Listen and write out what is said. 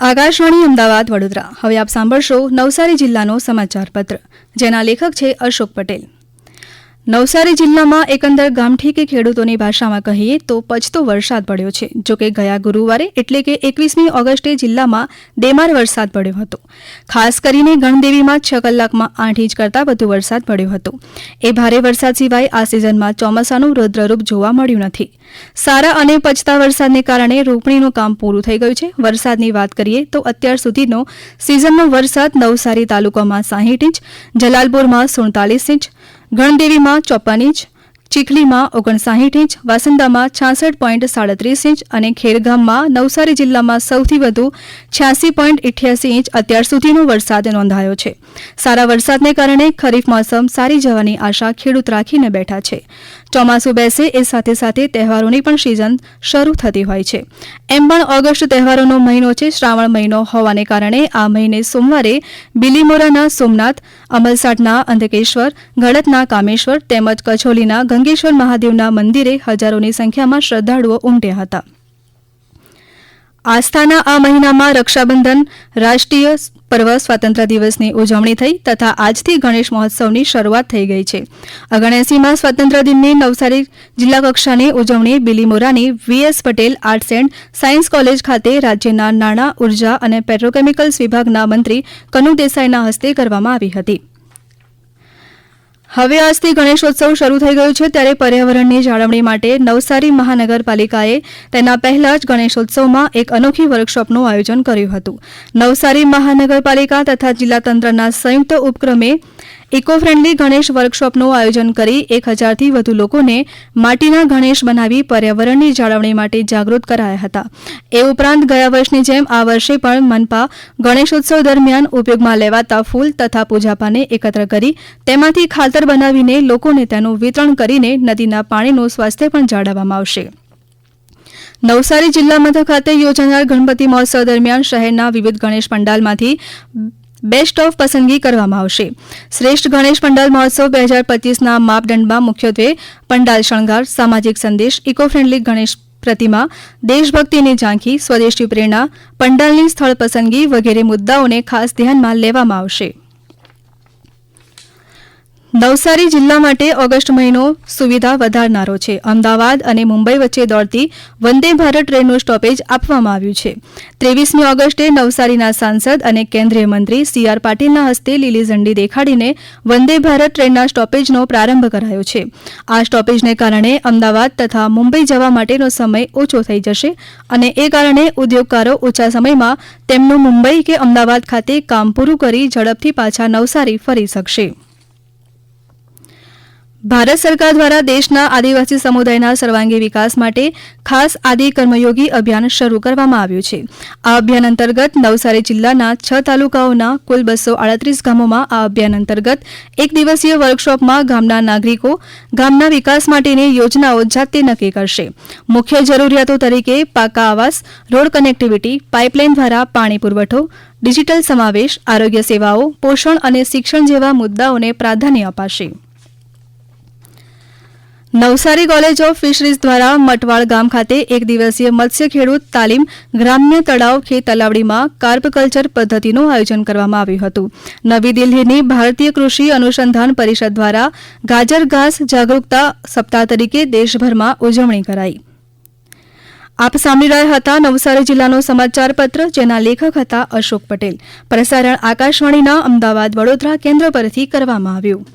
આકાશવાણી અમદાવાદ વડોદરા. હવે આપ સાંભળશો નવસારી જિલ્લાનો સમાચાર પત્ર, જેના લેખક છે અશોક પટેલ. નવસારી જિલ્લામાં એકંદર ગામઠી ખેડૂતોની ભાષામાં કહીએ તો પચતો વરસાદ પડ્યો છે. જોકે ગયા ગુરુવારે એટલે કે 21મી ઓગસ્ટે જિલ્લામાં દેમાર વરસાદ પડ્યો હતો. ખાસ કરીને ગણદેવીમાં 6 કલાકમાં 8 ઇંચ કરતાં વધુ વરસાદ પડ્યો હતો. એ ભારે વરસાદ સિવાય આ સિઝનમાં ચોમાસાનું રૌદ્રરૂપ જોવા મળ્યું નથી. સારા અને પચતા વરસાદને કારણે રોપણીનું કામ પૂરું થઈ ગયું છે. વરસાદની વાત કરીએ તો અત્યાર સુધીનો સિઝનનો વરસાદ નવસારી તાલુકામાં 60 ઇંચ, જલાલપુરમાં 47 ઇંચ, ગણદેવીમાં 54 ઇંચ, ચીખલીમાં 59 ઇંચ, વાસંદામાં 66.37 ઇંચ અને ખેરગામમાં નવસારી જિલ્લામાં સૌથી વધુ 86.88 ઇંચ અત્યાર સુધીનો વરસાદ નોંધાયો છે. સારા વરસાદને કારણે ખરીફ મોસમ સારી જવાની આશા ખેડૂત રાખીને બેઠા છે. ચોમાસું બેસે એ સાથે સાથે તહેવારોની પણ સિઝન શરૂ થતી હોય છે. એમ પણ ઓગસ્ટ તહેવારોનો મહિનો છે. શ્રાવણ મહિનો હોવાને કારણે આ મહિને સોમવારે બિલીમોરાના સોમનાથ, અમલસાડના અંધકેશ્વર, ગળતના કામેશ્વર તેમજ કછોલીના ગંગેશ્વર મહાદેવના મંદિરે હજારોની સંખ્યામાં શ્રદ્ધાળુઓ ઉમટ્યા હતા. આસ્થાના આ મહિનામાં રક્ષાબંધન, રાષ્ટ્રીય પર્વ સ્વાતંત્ર્ય દિવસની ઉજવણી થઈ તથા આજથી ગણેશ મહોત્સવની શરૂઆત થઈ ગઈ છે. 79માં સ્વાતંત્ર્ય દિનની નવસારી જિલ્લા કક્ષાની ઉજવણી બિલીમોરાની VS Patel arts and science college ખાતે રાજ્યના નાણાં, ઉર્જા અને પેટ્રોકેમિકલ્સ વિભાગના મંત્રી કનુ દેસાઈના હસ્તે કરવામાં આવી હતી. હવે આજથી ગણેશોત્સવ શરૂ થઈ ગયો છે, ત્યારે પર્યાવરણની જાળવણી માટે નવસારી મહાનગરપાલિકાએ તેના પહેલા જ ગણેશોત્સવમાં એક અનોખી વર્કશોપનું આયોજન કર્યું હતું. નવસારી મહાનગરપાલિકા તથા જિલ્લા તંત્રના સંયુક્ત ઉપક્રમે ઇકો ફ્રેન્ડલી ગણેશ વર્કશોપનું આયોજન કરી 1000થી વધુ લોકોને માટીના ગણેશ બનાવી પર્યાવરણની જાળવણી માટે જાગૃત કરાયા હતા. એ ઉપરાંત ગયા વર્ષની જેમ આ વર્ષે પણ મનપા ગણેશોત્સવ દરમિયાન ઉપયોગમાં લેવાતા ફૂલ તથા પૂજાપાને એકત્ર કરી તેમાંથી ખાતર બનાવીને લોકોને તેનું વિતરણ કરીને નદીના પાણીનું સ્વાસ્થ્ય પણ જાળવવામાં આવશે. નવસારી જિલ્લા મથક ખાતે યોજાનાર ગણપતિ મહોત્સવ દરમિયાન શહેરના વિવિધ ગણેશ પંડાલમાંથી બેસ્ટ ઓફ પસંદગી કરવામાં આવશે. શ્રેષ્ઠ ગણેશ પંડાલ મહોત્સવ 2025ના માપદંડમાં મુખ્યત્વે પંડાલ શણગાર, સામાજિક સંદેશ, ઇકો ફ્રેન્ડલી ગણેશ પ્રતિમા, દેશભક્તિની ઝાંખી, સ્વદેશી પ્રેરણા, પંડાલની સ્થળ પસંદગી વગેરે મુદ્દાઓને ખાસ ધ્યાનમાં લેવામાં આવશે. નવસારી જિલ્લા માટે ઓગસ્ટ મહિનો સુવિધા વધારનારો છે. અમદાવાદ અને મુંબઈ વચ્ચે દોડતી વંદે ભારત ટ્રેનનું સ્ટોપેજ આપવામાં આવ્યું છે. 23મી ઓગસ્ટે નવસારીના સાંસદ અને કેન્દ્રીય મંત્રી CR પાટીલના હસ્તે લીલી ઝંડી દેખાડીને વંદે ભારત ટ્રેનના સ્ટોપેજનો પ્રારંભ કરાયો છે. આ સ્ટોપેજને કારણે અમદાવાદ તથા મુંબઈ જવા માટેનો સમય ઓછો થઈ જશે અને એ કારણે ઉદ્યોગકારો ઓછા સમયમાં તેમનું મુંબઈ કે અમદાવાદ ખાતે કામ પૂરું કરી ઝડપથી પાછા નવસારી ફરી શકશે. ભારત સરકાર દ્વારા દેશના આદિવાસી સમુદાયના સર્વાંગી વિકાસ માટે ખાસ આદિ કર્મયોગી અભિયાન શરૂ કરવામાં આવ્યું છે. આ અભિયાન અંતર્ગત નવસારી જિલ્લાના 6 તાલુકાઓના કુલ 238 ગામોમાં આ અભિયાન અંતર્ગત એક દિવસીય વર્કશોપમાં ગામના નાગરિકો ગામના વિકાસ માટેની યોજનાઓ જાતે નક્કી કરશે. મુખ્ય જરૂરિયાતો તરીકે પાકા આવાસ, રોડ કનેક્ટિવિટી, પાઇપલાઇન દ્વારા પાણી પુરવઠો, ડિજિટલ સમાવેશ, આરોગ્ય સેવાઓ, પોષણ અને શિક્ષણ જેવા મુદ્દાઓને પ્રાધાન્ય અપાશે. નવસારી કોલેજ ઓફ ફિશરીઝ દ્વારા મટવાડ ગામ ખાતે એક દિવસીય મત્સ્ય ખેડૂત તાલીમ ગ્રામ્ય તળાવ ખેત તલાવડીમાં કાર્પ કલ્ચર પદ્ધતિનું આયોજન કરવામાં આવ્યું હતું. નવી દિલ્હીની ભારતીય કૃષિ અનુસંધાન પરિષદ દ્વારા ગાજર ઘાસ જાગરૂકતા સપ્તાહ તરીકે દેશભરમાં ઉજવણી કરાઈ. આપ સાંભળી રહ્યા હતા નવસારી જિલ્લાનો સમાચાર પત્ર, જેના લેખક હતા અશોક પટેલ. પ્રસારણ આકાશવાણીના અમદાવાદ વડોદરા કેન્દ્ર પરથી કરવામાં આવ્યું.